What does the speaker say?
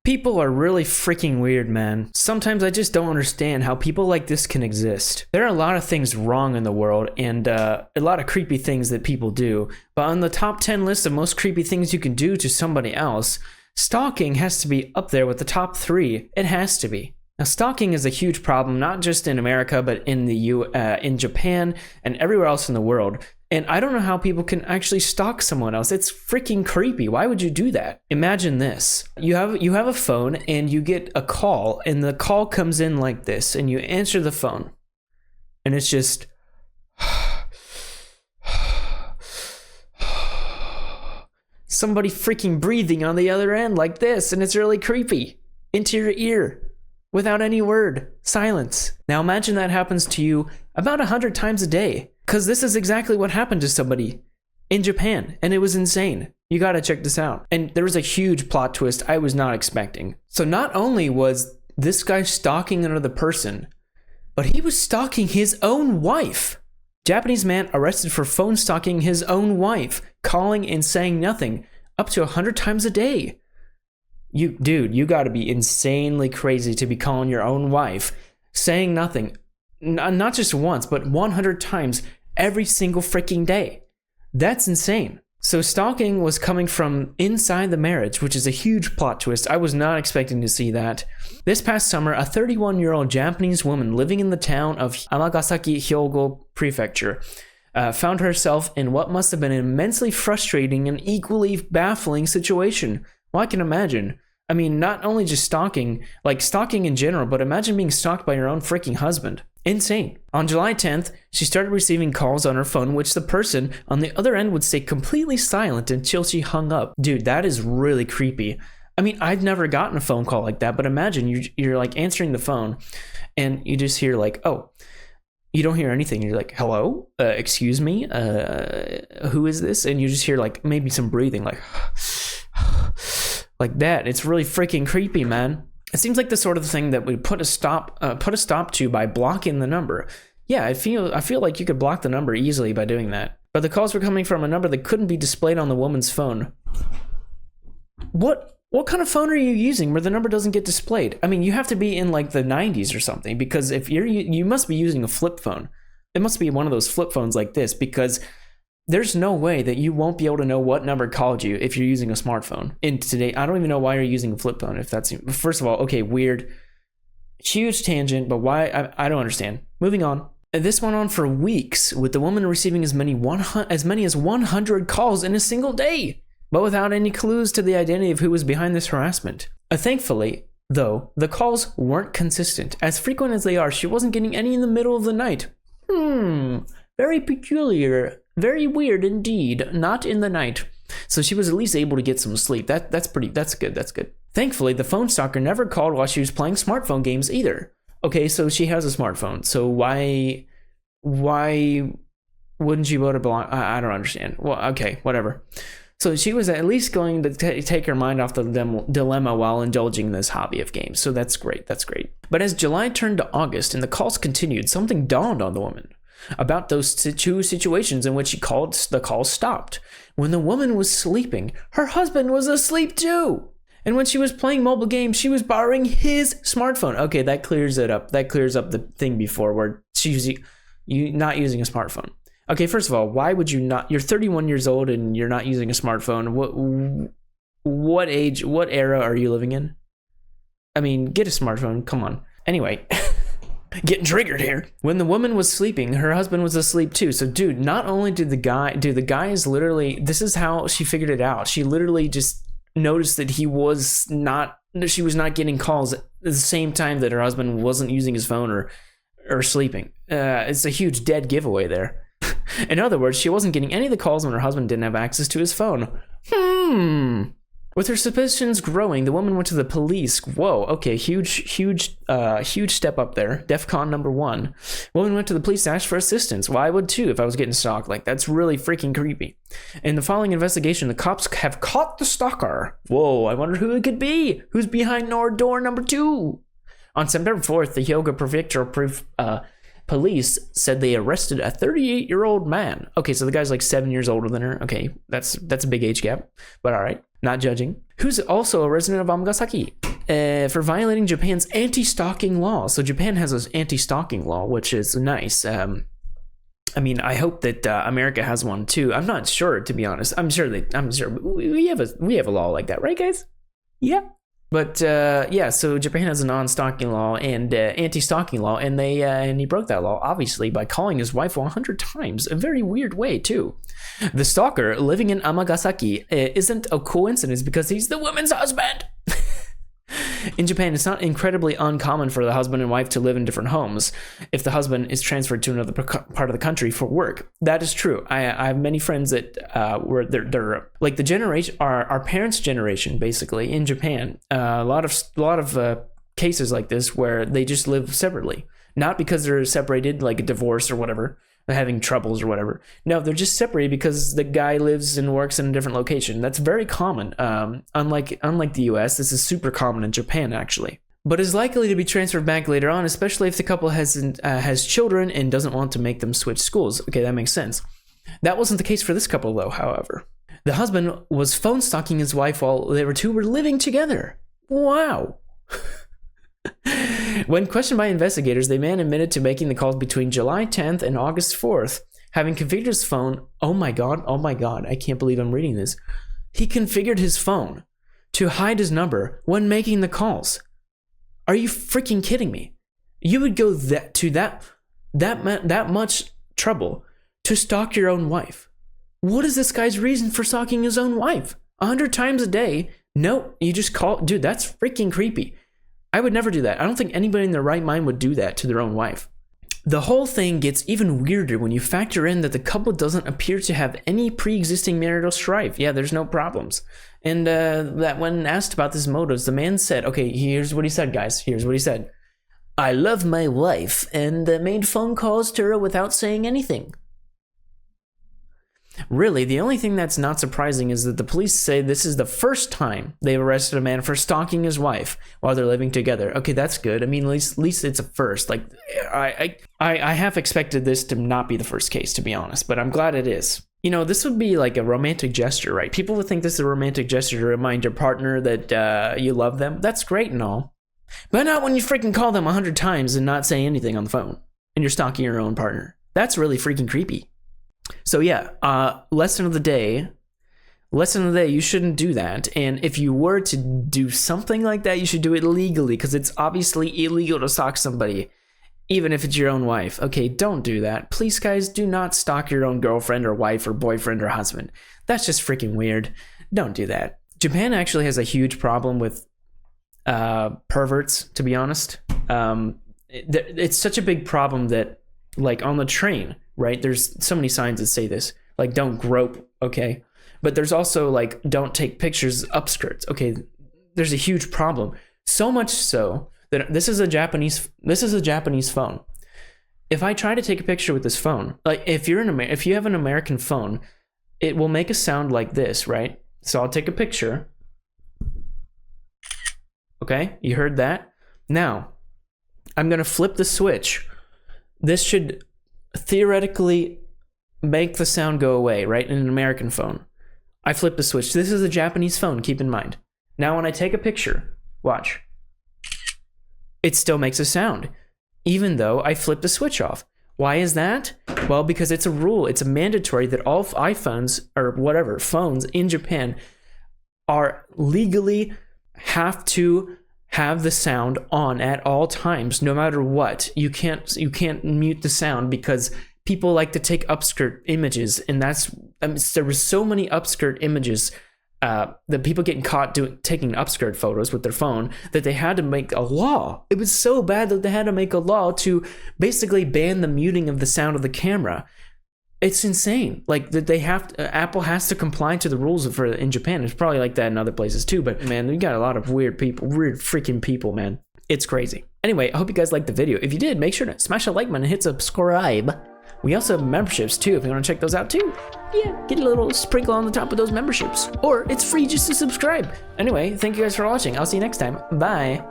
People are really freaking weird, man. Sometimes I just don't understand how people like this can exist. There are a lot of things wrong in the world and a lot of creepy things that people do. But on the top 10 list of most creepy things you can do to somebody else, stalking has to be up there with the top 3. It has to be. Now, stalking is a huge problem, not just in America, but in in Japan and everywhere else in the world. And I don't know how people can actually stalk someone else. It's freaking creepy. Why would you do that? Imagine this. You have a phone and you get a call, and the call comes in like this, and you answer the phone. And it's just somebody freaking breathing on the other end like this, and it's really creepy. Into your ear. Without any word. Silence. Now imagine that happens to you about 100 times a day. Because this is exactly what happened to somebody in Japan, and it was insane. You gotta check this out. And there was a huge plot twist I was not expecting. So not only was this guy stalking another person, but he was stalking his own wife. Japanese man arrested for phone stalking his own wife, calling and saying nothing, up to 100 times a day. Dude, you gotta be insanely crazy to be calling your own wife, saying nothing. Not just once, but 100 times every single freaking day. That's insane. So stalking was coming from inside the marriage, which is a huge plot twist. I was not expecting to see that. This past summer, a 31-year-old Japanese woman living in the town of Amagasaki, Hyogo Prefecture, found herself in what must have been an immensely frustrating and equally baffling situation. Well, I can imagine. I mean, not only just stalking, like stalking in general, but imagine being stalked by your own freaking husband. Insane. On July 10th, she started receiving calls on her phone, which the person on the other end would stay completely silent until she hung up. Dude, that is really creepy. I mean, I've never gotten a phone call like that, but imagine you're like answering the phone and you just hear like, oh, you don't hear anything. You're like, hello? Excuse me? Who is this? And you just hear like maybe some breathing, like like that. It's really freaking creepy, man. It seems like the sort of thing that we put a stop to by blocking the number. Yeah, I feel like you could block the number easily by doing that. But the calls were coming from a number that couldn't be displayed on the woman's phone. What kind of phone are you using where the number doesn't get displayed? I mean, you have to be in like the 90s or something, because if you must be using a flip phone. It must be one of those flip phones like this, because there's no way that you won't be able to know what number called you if you're using a smartphone. And today, I don't even know why you're using a flip phone. If that's, first of all, okay, weird, huge tangent, but why? I don't understand. Moving on. This went on for weeks, with the woman receiving as many as 100 calls in a single day, but without any clues to the identity of who was behind this harassment. Thankfully, though, the calls weren't consistent. As frequent as they are, she wasn't getting any in the middle of the night. Very peculiar. Very weird indeed. Not in the night. So she was at least able to get some sleep. That's good. Thankfully, the phone stalker never called while she was playing smartphone games either. Okay, so she has a smartphone. So why wouldn't you go to block? I don't understand. Well, okay, whatever. So she was at least going to take her mind off the dilemma while indulging in this hobby of games. So that's great. But as July turned to August and the calls continued, something dawned on the woman about those two situations in which the call stopped. When the woman was sleeping, her husband was asleep too. And when she was playing mobile games, she was borrowing his smartphone. Okay, that clears it up. That clears up the thing before where she's not using a smartphone. Okay, first of all, why would you not? You're 31 years old and you're not using a smartphone. What age, what era are you living in? I mean, get a smartphone. Come on. Anyway. Getting triggered here. When the woman was sleeping, her husband was asleep too. So dude, not only did the guys literally, this is how she figured it out. She literally just noticed that she was not getting calls at the same time that her husband wasn't using his phone or sleeping. It's a huge dead giveaway there. In other words, she wasn't getting any of the calls when her husband didn't have access to his phone. With her suspicions growing, the woman went to the police. Whoa, okay, huge step up there. DEFCON number 1. Woman went to the police to ask for assistance. Well, I would too if I was getting stalked. Like, that's really freaking creepy. In the following investigation, the cops have caught the stalker. Whoa, I wonder who it could be. Who's behind door number 2? On September 4th, the Hyogo Prefecture police said they arrested a 38-year-old man. Okay, so the guy's like 7 years older than her. Okay, that's a big age gap, but all right. Not judging. Who's also a resident of Amagasaki. for violating Japan's anti-stalking law. So Japan has an anti-stalking law, which is nice. I mean, I hope that America has one too. I'm not sure, to be honest. I'm sure we have a law like that, right, guys? Yeah. But yeah, so Japan has a non-stalking law and anti-stalking law, and he broke that law obviously by calling his wife 100 times, a very weird way too. The stalker living in Amagasaki isn't a coincidence because he's the woman's husband. In Japan, it's not incredibly uncommon for the husband and wife to live in different homes if the husband is transferred to another part of the country for work. That is true. I have many friends that were they're like the generation, our parents' generation, basically in Japan. A lot of cases like this where they just live separately, not because they're separated, like a divorce or whatever, having troubles or whatever. No, they're just separated because the guy lives and works in a different location. That's very common. Unlike the US, this is super common in Japan actually. But is likely to be transferred back later on, especially if the couple has children and doesn't want to make them switch schools. Okay, that makes sense. That wasn't the case for this couple though, however. The husband was phone stalking his wife while they were living together. Wow. When questioned by investigators, the man admitted to making the calls between July 10th and August 4th, having configured his phone. Oh my god, I can't believe I'm reading this. He configured his phone to hide his number when making the calls. Are you freaking kidding me? You would go that much trouble to stalk your own wife. What is this guy's reason for stalking his own wife? 100 times a day? No, you just call. Dude, that's freaking creepy. I would never do that. I don't think anybody in their right mind would do that to their own wife. The whole thing gets even weirder when you factor in that the couple doesn't appear to have any pre-existing marital strife. Yeah, there's no problems. And that when asked about his motives, the man said, okay, here's what he said, guys. Here's what he said. I love my wife and made phone calls to her without saying anything. Really, the only thing that's not surprising is that the police say this is the first time they've arrested a man for stalking his wife while they're living together. Okay, that's good. I mean, at least it's a first. Like, I half expected this to not be the first case, to be honest, but I'm glad it is. You know, this would be like a romantic gesture, right? People would think this is a romantic gesture to remind your partner that you love them. That's great and all. But not when you freaking call them 100 times and not say anything on the phone and you're stalking your own partner. That's really freaking creepy. So yeah, lesson of the day, you shouldn't do that. And if you were to do something like that, you should do it legally, because it's obviously illegal to stalk somebody, even if it's your own wife. Okay, don't do that. Please, guys, do not stalk your own girlfriend or wife or boyfriend or husband. That's just freaking weird. Don't do that. Japan actually has a huge problem with perverts, to be honest. It's such a big problem that, like, on the train, right, there's so many signs that say this, like, don't grope, okay? But there's also, like, don't take pictures upskirts, okay? There's a huge problem. So much so that this is a Japanese phone. If I try to take a picture with this phone, like, if you have an American phone, it will make a sound like this, right? So I'll take a picture. Okay, you heard that? Now, I'm gonna flip the switch. This should theoretically make the sound go away, right? In an American phone. I flip the switch. This is a Japanese phone, keep in mind. Now when I take a picture, watch. It still makes a sound, even though I flip the switch off. Why is that? Well, because it's a rule. It's a mandatory that all iPhones, or whatever, phones in Japan are legally have to have the sound on at all times, no matter what. You can't mute the sound, because people like to take upskirt images, and there was so many upskirt images that people getting caught taking upskirt photos with their phone that they had to make a law. It was so bad that they had to make a law to basically ban the muting of the sound of the camera. It's insane. Like, that Apple has to comply to the rules in Japan. It's probably like that in other places too, but man, we got a lot of weird freaking people, man. It's crazy. Anyway, I hope you guys liked the video. If you did, make sure to smash a like button and hit subscribe. We also have memberships too, if you want to check those out too. Yeah, get a little sprinkle on the top of those memberships. Or it's free just to subscribe. Anyway, thank you guys for watching. I'll see you next time. Bye.